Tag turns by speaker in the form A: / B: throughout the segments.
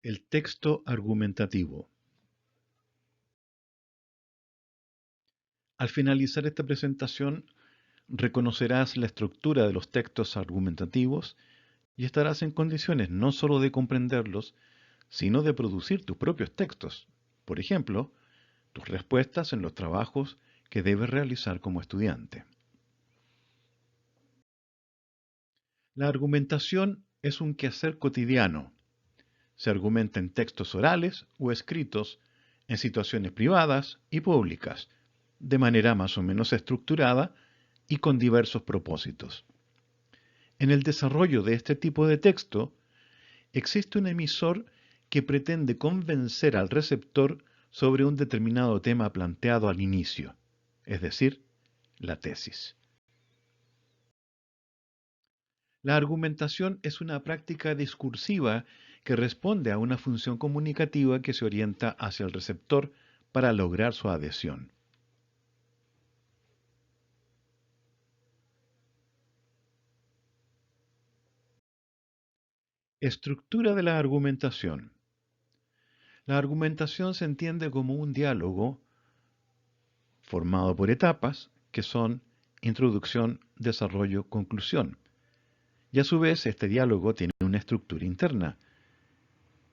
A: El texto argumentativo. Al finalizar esta presentación, reconocerás la estructura de los textos argumentativos y estarás en condiciones no solo de comprenderlos, sino de producir tus propios textos. Por ejemplo, tus respuestas en los trabajos que debes realizar como estudiante. La argumentación es un quehacer cotidiano. Se argumenta en textos orales o escritos, en situaciones privadas y públicas, de manera más o menos estructurada y con diversos propósitos. En el desarrollo de este tipo de texto, existe un emisor que pretende convencer al receptor sobre un determinado tema planteado al inicio, es decir, la tesis. La argumentación es una práctica discursiva que responde a una función comunicativa que se orienta hacia el receptor para lograr su adhesión. Estructura de la argumentación. La argumentación se entiende como un diálogo formado por etapas que son introducción, desarrollo, conclusión. Y a su vez este diálogo tiene una estructura interna,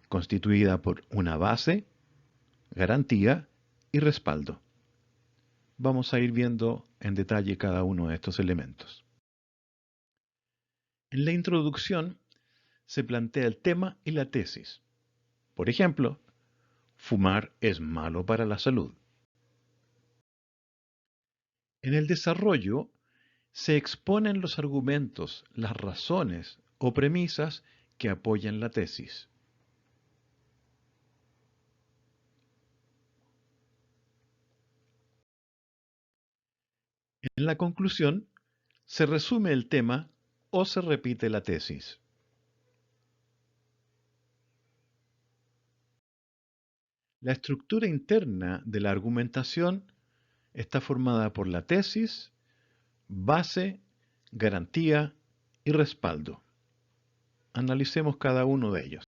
A: constituida por una base, garantía y respaldo. Vamos a ir viendo en detalle cada uno de estos elementos. En la introducción se plantea el tema y la tesis. Por ejemplo, fumar es malo para la salud. En el desarrollo se exponen los argumentos, las razones o premisas que apoyan la tesis. En la conclusión se resume el tema o se repite la tesis. La estructura interna de la argumentación está formada por la tesis, base, garantía y respaldo. Analicemos cada uno de ellos.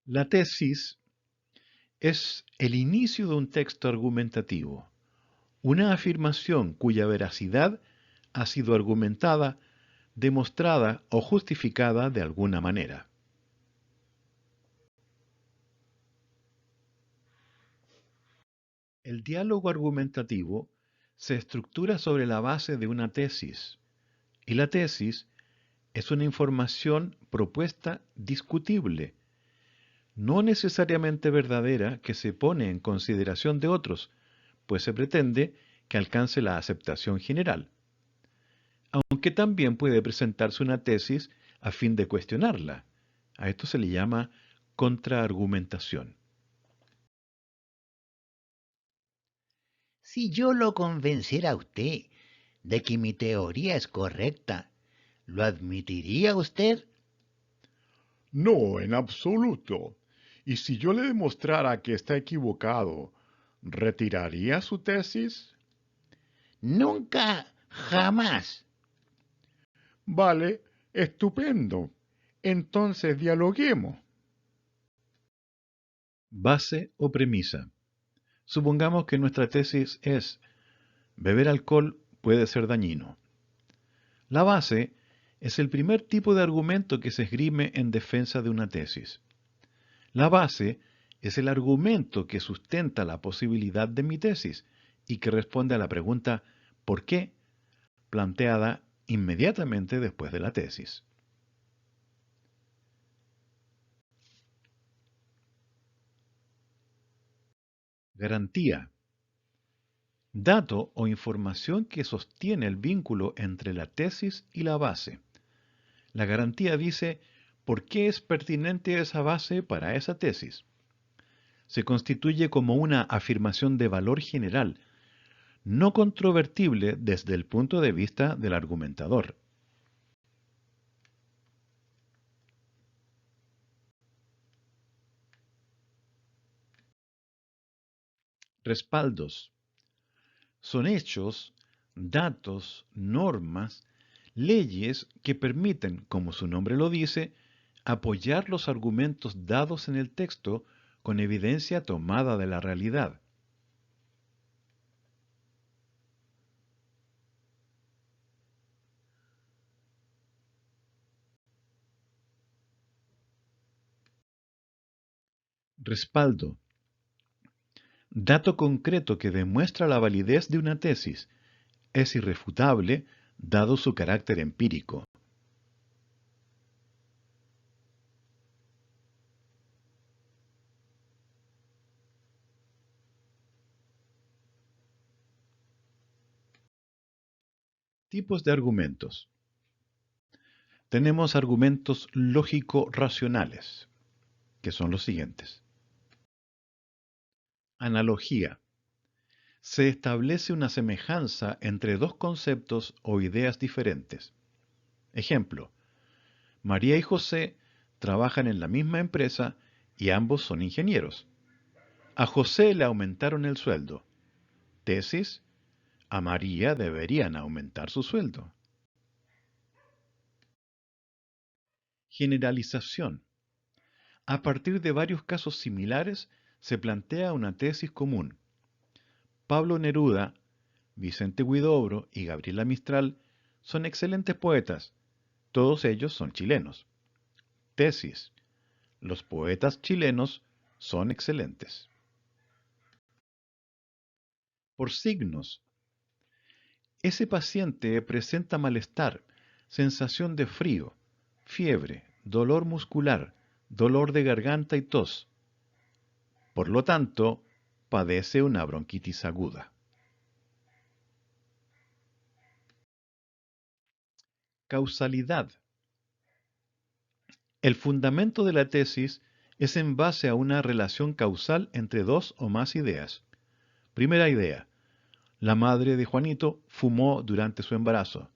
A: La tesis es el inicio de un texto argumentativo, una afirmación cuya veracidad ha sido argumentada, demostrada o justificada de alguna manera. El diálogo argumentativo se estructura sobre la base de una tesis, y la tesis es una información propuesta discutible, no necesariamente verdadera, que se pone en consideración de otros, pues se pretende que alcance la aceptación general, aunque también puede presentarse una tesis a fin de cuestionarla. A esto se le llama contraargumentación.
B: Si yo lo convenciera a usted de que mi teoría es correcta, ¿lo admitiría usted?
C: No, en absoluto. Y si yo le demostrara que está equivocado, ¿retiraría su tesis?
B: Nunca, jamás.
C: Vale, estupendo. Entonces dialoguemos.
A: Base o premisa. Supongamos que nuestra tesis es: beber alcohol puede ser dañino. La base es el primer tipo de argumento que se esgrime en defensa de una tesis. La base es el argumento que sustenta la posibilidad de mi tesis y que responde a la pregunta ¿por qué?, planteada inmediatamente después de la tesis. Garantía. Dato o información que sostiene el vínculo entre la tesis y la base. La garantía dice por qué es pertinente esa base para esa tesis. Se constituye como una afirmación de valor general, no controvertible desde el punto de vista del argumentador. Respaldos. Son hechos, datos, normas, leyes que permiten, como su nombre lo dice, apoyar los argumentos dados en el texto con evidencia tomada de la realidad. Respaldo. Dato concreto que demuestra la validez de una tesis. Es irrefutable dado su carácter empírico. Tipos de argumentos. Tenemos argumentos lógico-racionales, que son los siguientes. Analogía. Se establece una semejanza entre dos conceptos o ideas diferentes. Ejemplo. María y José trabajan en la misma empresa y ambos son ingenieros. A José le aumentaron el sueldo. Tesis. A María deberían aumentar su sueldo. Generalización. A partir de varios casos similares se plantea una tesis común. Pablo Neruda, Vicente Huidobro y Gabriela Mistral son excelentes poetas. Todos ellos son chilenos. Tesis. Los poetas chilenos son excelentes. Por signos. Ese paciente presenta malestar, sensación de frío, fiebre, dolor muscular, dolor de garganta y tos. Por lo tanto, padece una bronquitis aguda. Causalidad. El fundamento de la tesis es en base a una relación causal entre dos o más ideas. Primera idea. La madre de Juanito fumó durante su embarazo.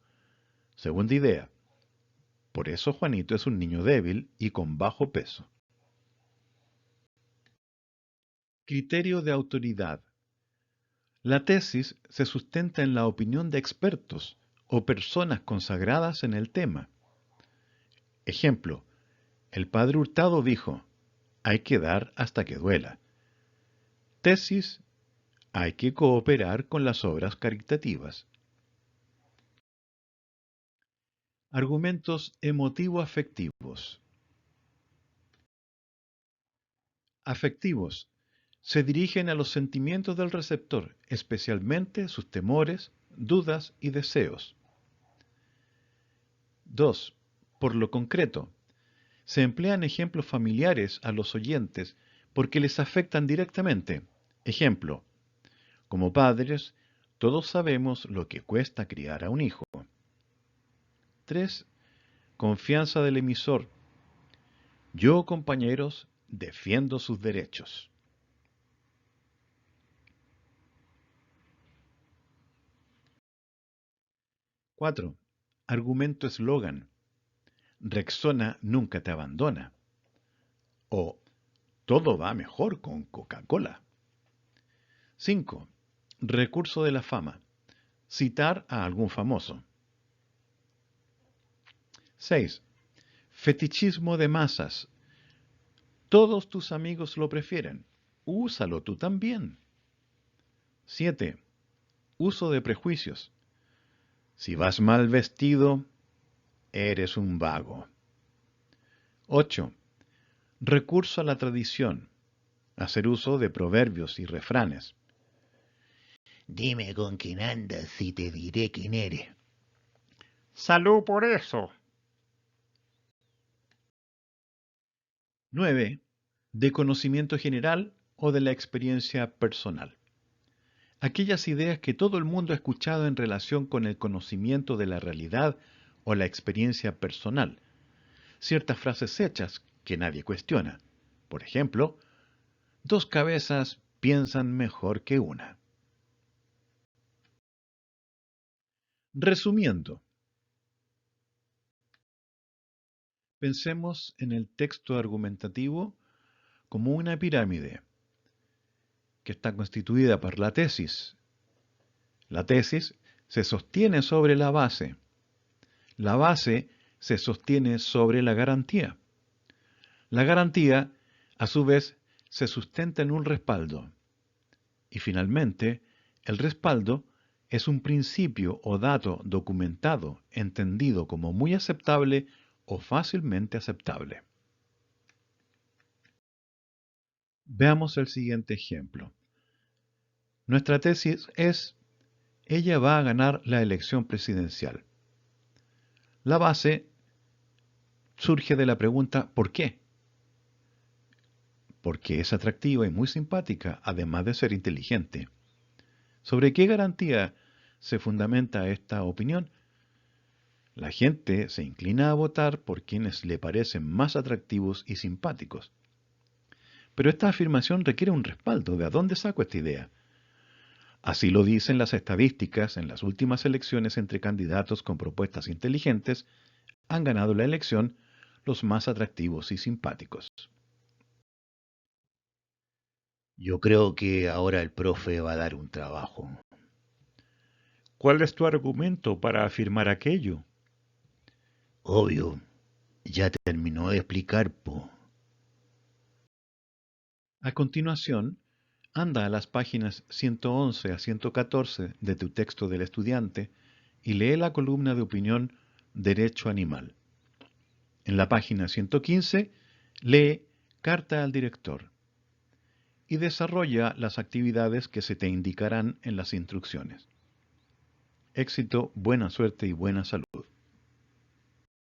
A: Segunda idea. Por eso Juanito es un niño débil y con bajo peso. Criterio de autoridad. La tesis se sustenta en la opinión de expertos o personas consagradas en el tema. Ejemplo. El padre Hurtado dijo, hay que dar hasta que duela. Tesis. Hay que cooperar con las obras caritativas. Argumentos emotivo-afectivos. Afectivos. Se dirigen a los sentimientos del receptor, especialmente sus temores, dudas y deseos. 2. Por lo concreto. Se emplean ejemplos familiares a los oyentes porque les afectan directamente. Ejemplo. Como padres, todos sabemos lo que cuesta criar a un hijo. 3. Confianza del emisor. Yo, compañeros, defiendo sus derechos. Cuatro. Argumento eslogan. Rexona nunca te abandona. O todo va mejor con Coca-Cola. 5. Recurso de la fama. Citar a algún famoso. 6. Fetichismo de masas. Todos tus amigos lo prefieren. Úsalo tú también. 7. Uso de prejuicios. Si vas mal vestido, eres un vago. 8. Recurso a la tradición. Hacer uso de proverbios y refranes.
B: Dime con quién andas y te diré quién eres.
C: Salud por eso.
A: 9. De conocimiento general o de la experiencia personal. Aquellas ideas que todo el mundo ha escuchado en relación con el conocimiento de la realidad o la experiencia personal. Ciertas frases hechas que nadie cuestiona. Por ejemplo, 2 cabezas piensan mejor que una. Resumiendo, pensemos en el texto argumentativo como una pirámide que está constituida por la tesis. La tesis se sostiene sobre la base. La base se sostiene sobre la garantía. La garantía, a su vez, se sustenta en un respaldo. Y finalmente, el respaldo es un principio o dato documentado, entendido como muy aceptable o fácilmente aceptable. Veamos el siguiente ejemplo. Nuestra tesis es: ella va a ganar la elección presidencial. La base surge de la pregunta ¿por qué? Porque es atractiva y muy simpática, además de ser inteligente. ¿Sobre qué garantía se fundamenta esta opinión? La gente se inclina a votar por quienes le parecen más atractivos y simpáticos. Pero esta afirmación requiere un respaldo. ¿De dónde saco esta idea? Así lo dicen las estadísticas. En las últimas elecciones entre candidatos con propuestas inteligentes han ganado la elección los más atractivos y simpáticos.
B: Yo creo que ahora el profe va a dar un trabajo.
A: ¿Cuál es tu argumento para afirmar aquello?
B: Obvio, ya terminó de explicar, po.
A: A continuación, anda a las páginas 111 a 114 de tu texto del estudiante y lee la columna de opinión Derecho Animal. En la página 115, lee Carta al director y desarrolla las actividades que se te indicarán en las instrucciones. Éxito, buena suerte y buena salud.